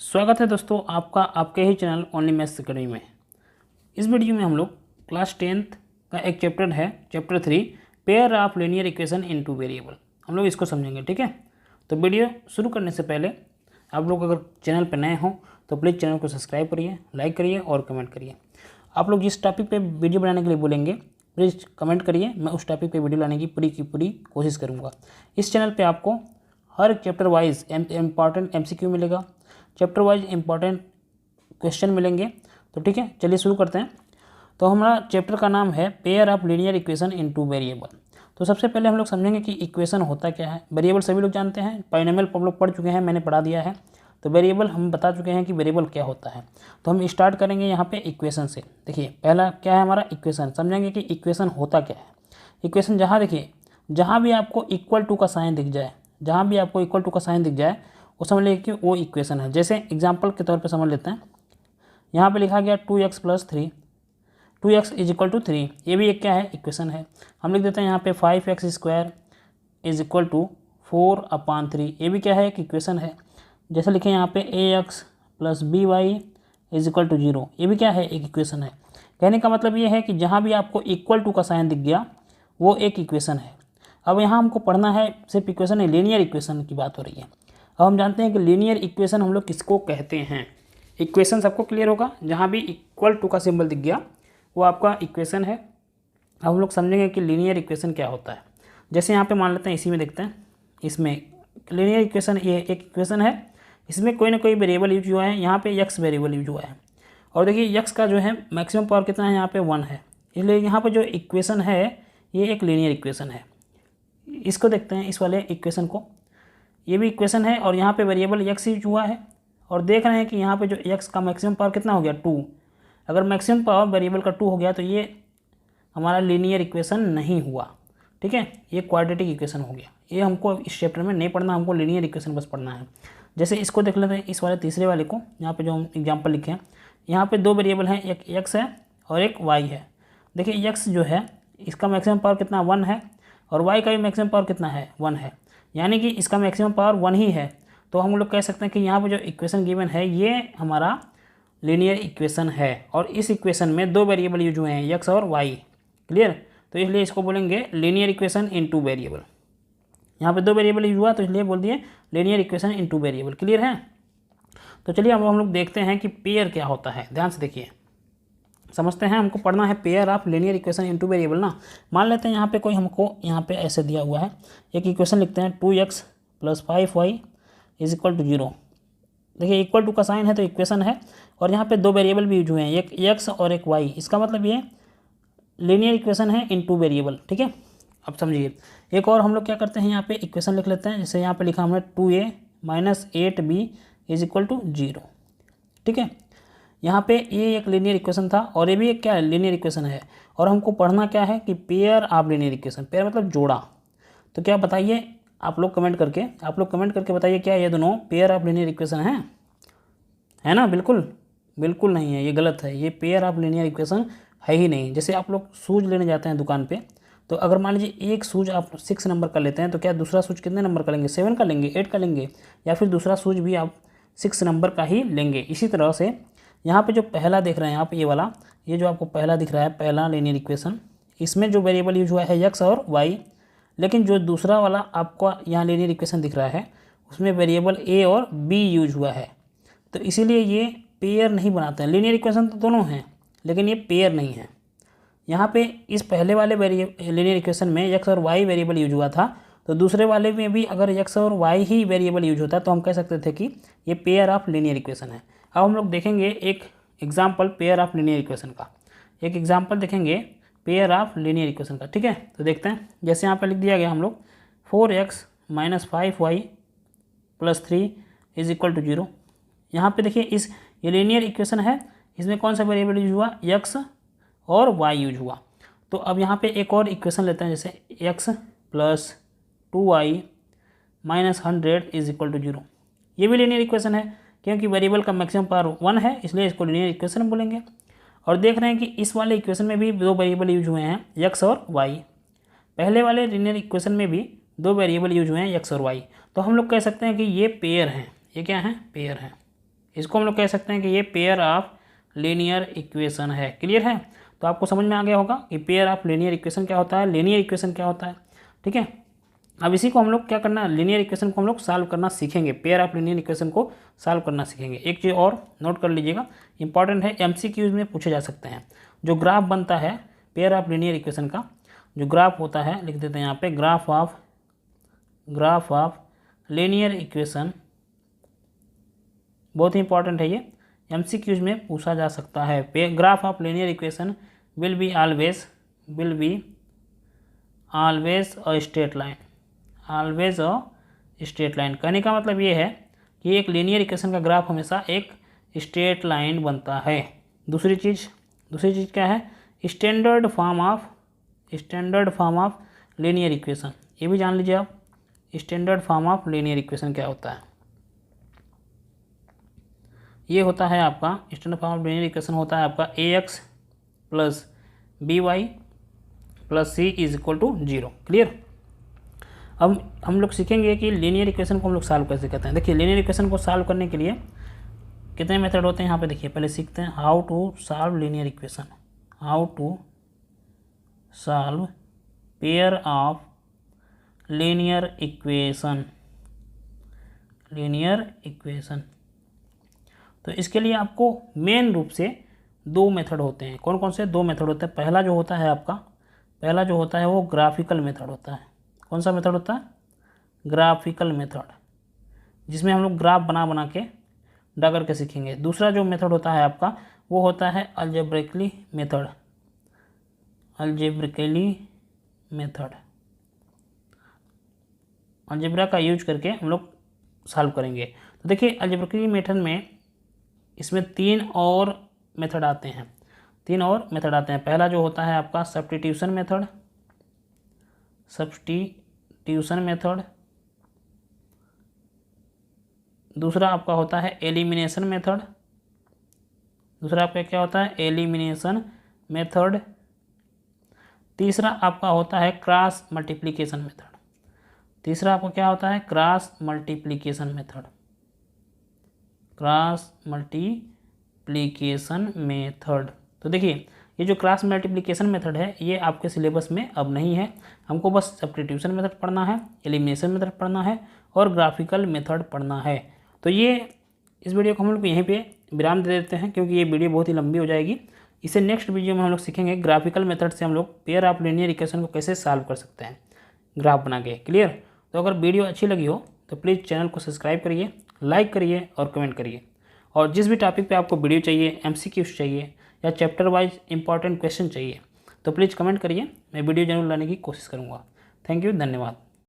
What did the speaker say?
स्वागत है दोस्तों आपका आपके ही चैनल ओनली मैथ्स अकेडमी में। इस वीडियो में हम लोग क्लास 10th का एक चैप्टर है, chapter 3 pair of linear equation in two variable. हम लोग इसको समझेंगे, ठीक है। तो वीडियो शुरू करने से पहले आप लोग अगर चैनल पर नए हों तो प्लीज़ चैनल को सब्सक्राइब करिए, लाइक करिए और कमेंट करिए। आप लोग जिस टॉपिक पर वीडियो बनाने के लिए बोलेंगे प्लीज़ कमेंट करिए, मैं उस टॉपिक पर वीडियो लाने की पूरी कोशिश करूँगा। इस चैनल पर आपको हर चैप्टर वाइज इम्पॉर्टेंट MCQ मिलेगा, चैप्टर वाइज इंपॉर्टेंट क्वेश्चन मिलेंगे। तो ठीक है, चलिए शुरू करते हैं। तो हमारा चैप्टर का नाम है pair of linear equation in two variable. तो सबसे पहले हम लोग समझेंगे कि इक्वेशन होता क्या है। वेरिएबल सभी लोग जानते हैं, पॉलिनोमियल हम लोग पढ़ चुके हैं, मैंने पढ़ा दिया है। तो वेरिएबल हम बता चुके हैं कि वेरिएबल क्या होता है। तो हम स्टार्ट करेंगे यहाँ पे इक्वेशन से। देखिए पहला क्या है हमारा इक्वेशन, समझेंगे कि इक्वेशन होता क्या है। इक्वेशन जहाँ देखिए जहाँ भी आपको इक्वल टू का साइन दिख जाए, जहाँ भी आपको इक्वल टू का साइन दिख जाए वो समझ लीजिए कि वो इक्वेशन है। जैसे एग्जांपल के तौर पे समझ लेते हैं, यहाँ पे लिखा गया 2x + 3, 2x = 3, ये भी एक क्या है इक्वेशन है। हम लिख देते हैं यहाँ पे 5x² = 4/3, ये भी क्या है एक इक्वेशन है। जैसे लिखे यहाँ पे ax + by = 0, ये भी क्या है एक इक्वेशन है। कहने का मतलब ये है कि जहाँ भी आपको इक्वल टू का साइन दिख गया वो एक इक्वेशन है। अब यहाँ हमको पढ़ना है सिर्फ इक्वेशन है, लीनियर इक्वेशन की बात हो रही है। अब हम जानते हैं कि लीनियर इक्वेशन हम लोग किसको कहते हैं। इक्वेशन सबको क्लियर होगा, जहाँ भी इक्वल टू का सिंबल दिख गया वो आपका इक्वेशन है। अब हम लोग समझेंगे कि लीनियर इक्वेशन क्या होता है। जैसे यहाँ पे मान लेते हैं, इसी में देखते हैं, इसमें लीनियर इक्वेशन ये एक इक्वेशन है, इसमें कोई ना कोई वेरिएबल यूज हुआ है। यहाँ पे x वेरिएबल यूज हुआ है और देखिए x का जो है मैक्सिमम पावर कितना है, यहाँ पे 1 है। इसलिए यहाँ पर जो इक्वेशन है ये एक लीनियर इक्वेशन है। इसको देखते हैं, इस वाले इक्वेशन को, ये भी इक्वेशन है और यहाँ पे वेरिएबल x यूज हुआ है। और देख रहे हैं कि यहाँ पे जो x का मैक्सिमम पावर कितना हो गया 2। अगर मैक्सिमम पावर वेरिएबल का 2 हो गया तो ये हमारा लीनियर इक्वेशन नहीं हुआ, ठीक है, ये क्वाड्रेटिक इक्वेशन हो गया। ये हमको इस चैप्टर में नहीं पढ़ना, हमको लीनियर इक्वेशन बस पढ़ना है। जैसे इसको देख लेते हैं, इस वाले तीसरे वाले को, यहाँ पर जो हम एग्जाम्पल लिखे हैं, यहाँ पर 2 वेरिएबल हैं, एक x है और एक y है। देखिए x जो है इसका मैक्सिमम पावर कितना 1 है और y का भी मैक्सिमम पावर कितना है 1 है, यानी कि इसका मैक्सिमम पावर 1 ही है। तो हम लोग कह सकते हैं कि यहाँ पर जो इक्वेशन गिवन है ये हमारा लीनियर इक्वेशन है। और इस इक्वेशन में 2 वेरिएबल यूज हुए हैं, x और y, क्लियर। तो इसलिए इसको बोलेंगे linear equation in two variable. यहाँ पे 2 वेरिएबल यूज हुआ तो इसलिए बोल दिए linear equation in two variable, clear है। तो चलिए अब हम लोग देखते हैं कि पेयर क्या होता है। ध्यान से देखिए, समझते हैं, हमको पढ़ना है pair of linear equation into variable ना। मान लेते हैं यहाँ पे कोई हमको यहाँ पे ऐसे दिया हुआ है, एक इक्वेशन लिखते हैं 2x + 5y = 0। देखिए इक्वल टू का साइन है तो इक्वेशन है और यहाँ पे 2 वेरिएबल भी यूज हुए हैं, एक x और एक y। इसका मतलब ये लीनियर इक्वेशन है इनटू वेरिएबल, ठीक है। अब समझिए एक और हम लोग क्या करते हैं, यहाँ पे इक्वेशन लिख लेते हैं। जैसे यहाँ पे लिखा हमने 2a - 8b = 0, ठीक है। यहाँ पे ये एक लीनियर इक्वेशन था और ये भी एक क्या है लीनियर इक्वेशन है। और हमको पढ़ना क्या है कि pair of linear equation, pair मतलब जोड़ा। तो क्या बताइए आप लोग कमेंट करके बताइए क्या ये दोनों पेयर ऑफ लीनियर इक्वेशन है ना। बिल्कुल नहीं है, ये गलत है, ये पेयर ऑफ लीनियर इक्वेशन है ही नहीं। जैसे आप लोग शूज लेने जाते हैं दुकान पे, तो अगर मान लीजिए एक शूज आप 6 नंबर का लेते हैं तो क्या दूसरा शूज कितने नंबर का लेंगे, 7 का लेंगे, 8 का लेंगे, या फिर दूसरा शूज भी आप 6 नंबर का ही लेंगे। इसी तरह से यहाँ पे जो पहला देख रहे हैं आप, ये वाला, ये जो आपको पहला दिख रहा है पहला लीनियर इक्वेशन, इसमें जो वेरिएबल यूज हुआ है x और y। लेकिन जो दूसरा वाला आपको यहाँ लीनियर इक्वेशन दिख रहा है उसमें वेरिएबल a और b यूज हुआ है। तो इसीलिए ये पेयर नहीं बनाते हैं। लीनियर इक्वेशन तो दोनों हैं लेकिन ये पेयर नहीं है। यहाँ पे इस पहले वाले लीनियर इक्वेशन में x और y वेरिएबल यूज हुआ था, तो दूसरे वाले में भी अगर x और y ही वेरिएबल यूज होता तो हम कह सकते थे कि ये पेयर ऑफ लीनियर इक्वेशन है। अब हम लोग देखेंगे एक example pair of linear equation का, एक एग्जाम्पल देखेंगे पेयर ऑफ लीनियर इक्वेशन का, ठीक है। तो देखते हैं, जैसे यहाँ पर लिख दिया गया हम लोग 4x - 5y + 3 = 0। यहाँ पे देखिए ये लीनियर इक्वेशन है, इसमें कौन सा वेरिएबल यूज हुआ, x और y यूज हुआ। तो अब यहाँ पे एक और इक्वेशन लेते हैं, जैसे x + 2y - 100 = 0। ये भी लीनियर इक्वेशन है क्योंकि वेरिएबल का मैक्सिमम पावर 1 है, इसलिए इसको लीनियर इक्वेशन बोलेंगे। और देख रहे हैं कि इस वाले इक्वेशन में भी 2 वेरिएबल यूज हुए हैं, x और y। पहले वाले लीनियर इक्वेशन में भी 2 वेरिएबल यूज हुए हैं, x और y। तो हम लोग कह सकते हैं कि ये पेयर हैं। ये क्या है, पेयर है। इसको हम लोग कह सकते हैं कि ये पेयर ऑफ लीनियर इक्वेशन है। क्लियर है? तो आपको समझ में आ गया होगा कि पेयर ऑफ लीनियर इक्वेशन क्या होता है, लीनियर इक्वेशन क्या होता है। ठीक है, अब इसी को हम लोग क्या करना है, लीनियर इक्वेशन को हम लोग सॉल्व करना सीखेंगे, पेयर ऑफ लीनियर इक्वेशन को सॉल्व करना सीखेंगे। एक चीज़ और नोट कर लीजिएगा, इंपॉर्टेंट है, एमसीक्यूज में पूछे जा सकते हैं। जो ग्राफ बनता है पेयर ऑफ लीनियर इक्वेशन का, जो ग्राफ होता है, लिख देते हैं यहाँ पे, ग्राफ ऑफ लीनियर इक्वेशन, बहुत ही इंपॉर्टेंट है ये, एमसीक्यूज में पूछा जा सकता है। Graph of linear equation will be always a straight line, always a straight line. कहने का मतलब ये है कि एक लीनियर इक्वेशन का ग्राफ हमेशा एक स्ट्रेट लाइन बनता है। दूसरी चीज़ क्या है, standard form of linear equation, ये भी जान लीजिए आप, standard form of linear equation क्या होता है। ये होता है आपका standard form of linear equation होता है आपका ax plus by plus c is equal to 0। Clear? अब हम लोग सीखेंगे कि लीनियर इक्वेशन को हम लोग सॉल्व कैसे करते हैं। देखिए, लीनियर इक्वेशन को सॉल्व करने के लिए कितने मेथड होते हैं यहाँ पे देखिए, पहले सीखते हैं how to solve linear equation, how to solve pair of linear equation. तो इसके लिए आपको मेन रूप से दो मेथड होते हैं। कौन कौन से दो मेथड होते हैं? पहला जो होता है वो ग्राफिकल मेथड होता है। कौन सा मेथड होता है? ग्राफिकल मेथड, जिसमें हम लोग ग्राफ बना के ड्रा करके सीखेंगे। दूसरा जो मेथड होता है आपका वो होता है अलजेब्रिकली मेथड। अलजेब्रा का यूज करके हम लोग सॉल्व करेंगे। तो देखिए, अलजेब्रिकली मेथड में इसमें तीन और मेथड आते हैं। पहला जो होता है आपका सब्स्टिट्यूशन मेथड, दूसरा आपका होता है एलिमिनेशन मेथड, तीसरा आपका होता है क्रॉस मल्टीप्लिकेशन मेथड। तो देखिए, ये जो क्रॉस मल्टीप्लिकेशन मेथड है ये आपके सिलेबस में अब नहीं है। हमको बस सब्स्टिट्यूशन मेथड पढ़ना है, एलिमिनेशन मेथड पढ़ना है और ग्राफिकल मेथड पढ़ना है। तो ये इस वीडियो को हम लोग यहीं पे विराम दे देते हैं, क्योंकि ये वीडियो बहुत ही लंबी हो जाएगी। इसे नेक्स्ट वीडियो में हम लोग सीखेंगे ग्राफिकल मेथड से हम लोग पेयर ऑफ लीनियर इक्वेशन को कैसे सॉल्व कर सकते हैं ग्राफ बना के। क्लियर? तो अगर वीडियो अच्छी लगी हो तो प्लीज़ चैनल को सब्सक्राइब करिए, लाइक करिए और कमेंट करिए। और जिस भी टॉपिक पे आपको वीडियो चाहिए, एमसीक्यूज चाहिए या चैप्टर वाइज इंपॉर्टेंट क्वेश्चन चाहिए, तो प्लीज़ कमेंट करिए, मैं वीडियो जरूर लाने की कोशिश करूँगा। थैंक यू, धन्यवाद।